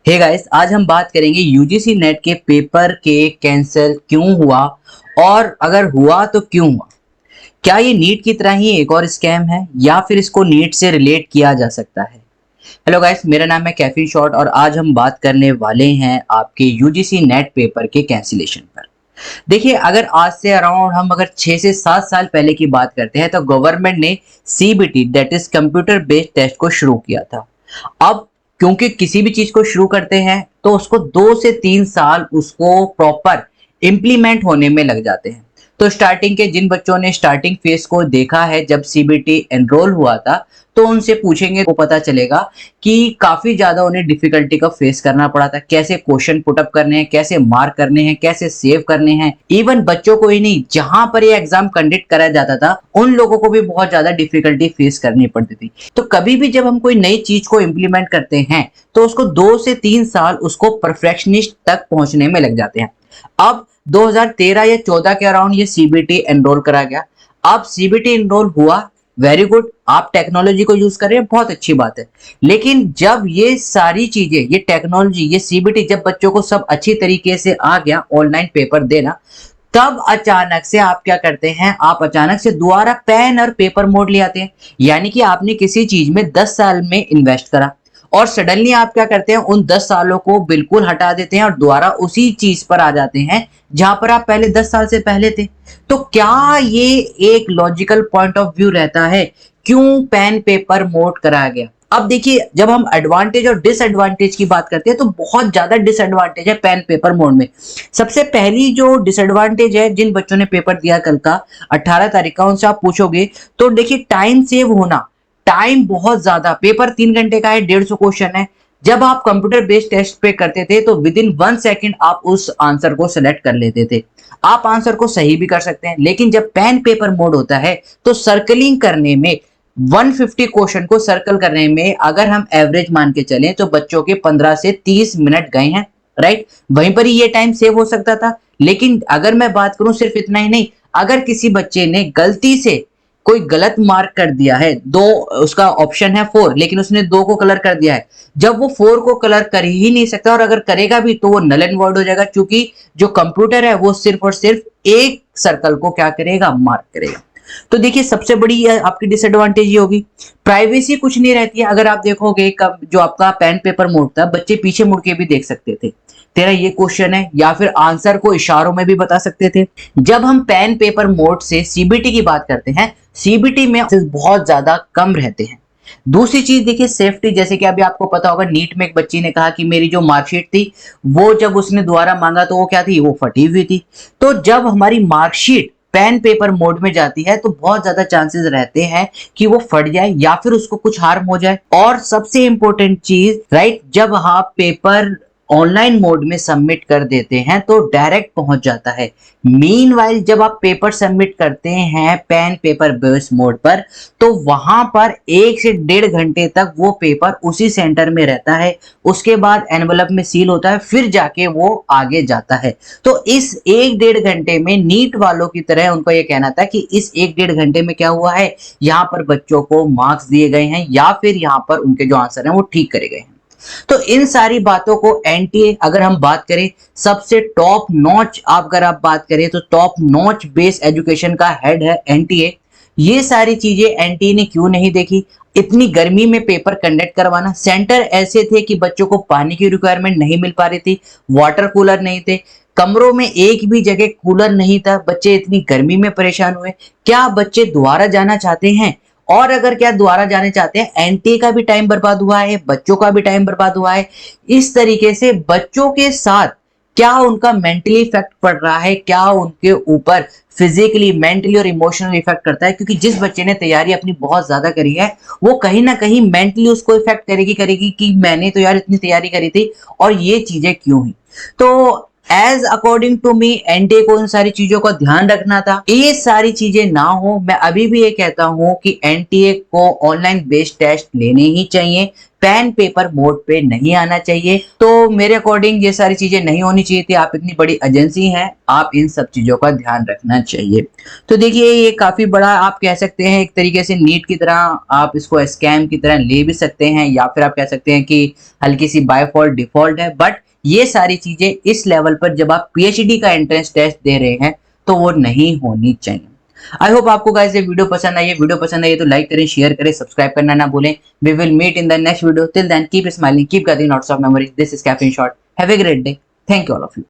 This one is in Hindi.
हे गाइस, आज हम बात करेंगे यूजीसी नेट के पेपर के कैंसिल क्यों हुआ और अगर हुआ तो क्यों हुआ। क्या ये नीट की तरह ही एक और स्कैम है या फिर इसको नीट से रिलेट किया जा सकता है। हेलो गाइस, मेरा नाम है कैफी शॉर्ट और आज हम बात करने वाले हैं आपके यूजीसी नेट पेपर के कैंसिलेशन पर। देखिए, अगर आज से अराउंड हम अगर 6 से 7 साल पहले की बात करते हैं तो गवर्नमेंट ने CBT that is computer based test को शुरू किया था। अब क्योंकि किसी भी चीज को शुरू करते हैं तो उसको 2 से 3 साल उसको प्रॉपर इम्प्लीमेंट होने में लग जाते हैं। तो स्टार्टिंग के जिन बच्चों ने स्टार्टिंग फेज को देखा है जब सीबीटी एनरोल हुआ था, तो उनसे पूछेंगे को पता चलेगा कि काफी ज्यादा उन्हें डिफिकल्टी का फेस करना पड़ा था। कैसे क्वेश्चन पुटअप करने हैं, कैसे मार्क करने हैं, कैसे सेव करने हैं। इवन बच्चों को ही नहीं, जहां पर ये एग्जाम कंडक्ट कराया जाता था उन लोगों को भी बहुत ज्यादा डिफिकल्टी फेस करनी पड़ती थी। तो कभी भी जब हम कोई नई चीज को इम्प्लीमेंट करते हैं तो उसको 2 से 3 साल उसको परफेक्शनिस्ट तक पहुंचने में लग जाते हैं। अब 2013 या 14 के अराउंड ये सीबीटी एनरोल करा गया। अब सीबीटी एनरोल हुआ, वेरी गुड, आप टेक्नोलॉजी को यूज कर रहे हैं, बहुत अच्छी बात है। लेकिन जब ये सारी चीजें, ये टेक्नोलॉजी, ये सीबीटी जब बच्चों को सब अच्छी तरीके से आ गया ऑनलाइन पेपर देना, तब अचानक से आप क्या करते हैं, आप अचानक से दोबारा पेन और पेपर मोड ले आते हैं। यानी कि आपने किसी चीज में 10 साल में इन्वेस्ट करा और सडनली आप क्या करते हैं, उन 10 सालों को बिल्कुल हटा देते हैं और दोबारा उसी चीज पर आ जाते हैं जहां पर आप पहले 10 साल से पहले थे। तो क्या ये एक लॉजिकल पॉइंट ऑफ व्यू रहता है क्यों पेन पेपर मोड कराया गया। अब देखिए, जब हम एडवांटेज और डिसएडवांटेज की बात करते हैं तो बहुत ज्यादा डिसएडवांटेज है पेन पेपर मोड में। सबसे पहली जो डिसएडवांटेज है, जिन बच्चों ने पेपर दिया कल का 18 तारीख का, उनसे आप पूछोगे तो देखिए टाइम सेव होना, टाइम बहुत ज्यादा, पेपर 3 घंटे का है, 150 क्वेश्चन है। जब आप कंप्यूटर बेस्ड टेस्ट पे करते थे तो विद इन 1 सेकेंड आप उस आंसर को सिलेक्ट कर लेते थे। आप आंसर को सही भी कर सकते हैं, लेकिन जब पेन पेपर मोड होता है तो सर्कलिंग करने में, 150 क्वेश्चन को सर्कल करने में अगर हम एवरेज मान के चलें तो बच्चों के 15 से 30 मिनट गए हैं, राइट। वहीं पर ही ये टाइम सेव हो सकता था। लेकिन अगर मैं बात करूं, सिर्फ इतना ही नहीं, अगर किसी बच्चे ने गलती से कोई गलत मार्क कर दिया है, दो, उसका ऑप्शन है 4, लेकिन उसने 2 को कलर कर दिया है, जब वो 4 को कलर कर ही नहीं सकता और अगर करेगा भी तो वो नल एंड वॉइड हो जाएगा, क्योंकि जो कंप्यूटर है वो सिर्फ और सिर्फ एक सर्कल को क्या करेगा, मार्क करेगा। तो देखिए, सबसे बड़ी आपकी डिसएडवांटेज ये होगी, प्राइवेसी कुछ नहीं रहती है। अगर आप देखोगे कब जो आपका पेन पेपर मोड था, बच्चे पीछे मुड़ के भी देख सकते थे तेरा ये क्वेश्चन है, या फिर आंसर को इशारों में भी बता सकते थे। जब हम पेन पेपर मोड से सीबीटी की बात करते हैं, सीबीटी में बहुत ज्यादा कम रहते हैं। दूसरी चीज देखिए, सेफ्टी। जैसे कि अभी आपको पता होगा, नीट में एक बच्ची ने कहा कि मेरी जो मार्कशीट थी वो जब उसने दोबारा मांगा तो वो क्या थी, वो फटी हुई थी। तो जब हमारी मार्कशीट पेन पेपर मोड में जाती है तो बहुत ज्यादा चांसेस रहते हैं कि वो फट जाए या फिर उसको कुछ हार्म हो जाए। और सबसे इंपॉर्टेंट चीज, राइट, जब आप पेपर ऑनलाइन मोड में सबमिट कर देते हैं तो डायरेक्ट पहुंच जाता है। मीनवाइल जब आप पेपर सबमिट करते हैं पेन पेपर बेस्ड मोड पर, तो वहां पर 1 से 1.5 घंटे तक वो पेपर उसी सेंटर में रहता है। उसके बाद एनवलप में सील होता है, फिर जाके वो आगे जाता है। तो इस 1-1.5 घंटे में नीट वालों की तरह उनको ये कहना था कि इस 1-1.5 घंटे में क्या हुआ है, यहाँ पर बच्चों को मार्क्स दिए गए हैं या फिर यहाँ पर उनके जो आंसर हैं वो ठीक करे गए हैं। तो इन सारी बातों को एनटीए, अगर हम बात करें, सबसे टॉप नॉच, अगर आप बात करें तो टॉप नॉच बेस एजुकेशन का हेड है एनटीए। ये सारी चीजें एनटीए ने क्यों नहीं देखी। इतनी गर्मी में पेपर कंडक्ट करवाना, सेंटर ऐसे थे कि बच्चों को पानी की रिक्वायरमेंट नहीं मिल पा रही थी, वाटर कूलर नहीं थे, कमरों में एक भी जगह कूलर नहीं था, बच्चे इतनी गर्मी में परेशान हुए। क्या बच्चे दोबारा जाना चाहते हैं? और अगर क्या दोबारा जाने चाहते हैं, एनटीए का भी टाइम बर्बाद हुआ है, बच्चों का भी टाइम बर्बाद हुआ है। इस तरीके से बच्चों के साथ क्या उनका मेंटली इफेक्ट पड़ रहा है, क्या उनके ऊपर फिजिकली, मेंटली और इमोशनली इफेक्ट करता है। क्योंकि जिस बच्चे ने तैयारी अपनी बहुत ज्यादा करी है वो कहीं ना कहीं मेंटली उसको इफेक्ट करेगी कि मैंने तो यार इतनी तैयारी करी थी और ये चीजें क्यों हुई। तो as according to me, NTA को इन सारी चीजों का ध्यान रखना था। ये सारी चीजें ना हो, मैं अभी भी ये कहता हूं कि एनटीए को ऑनलाइन बेस्ड टेस्ट लेने ही चाहिए, पेन पेपर मोड पे नहीं आना चाहिए। तो मेरे अकॉर्डिंग ये सारी चीजें नहीं होनी चाहिए थी। आप इतनी बड़ी एजेंसी हैं, आप इन सब चीजों का ध्यान रखना चाहिए। तो देखिए ये काफी बड़ा आप कह सकते हैं एक तरीके से नीट की तरह, आप इसको स्कैम की तरह ले भी सकते हैं, या फिर आप कह सकते हैं कि हल्की सी बाय फॉल्ट डिफॉल्ट है। बट ये सारी चीजें इस लेवल पर जब आप पीएचडी का एंट्रेंस टेस्ट दे रहे हैं तो वो नहीं होनी चाहिए। आई होप आपको गाइस ये वीडियो पसंद आई है। वीडियो पसंद आई है तो लाइक करें, शेयर करें, सब्सक्राइब करना ना भूलें। We will meet in the next video. Till then keep smiling, keep getting lots of memories. This is caffeine shot. Have a great day. Thank you all of you.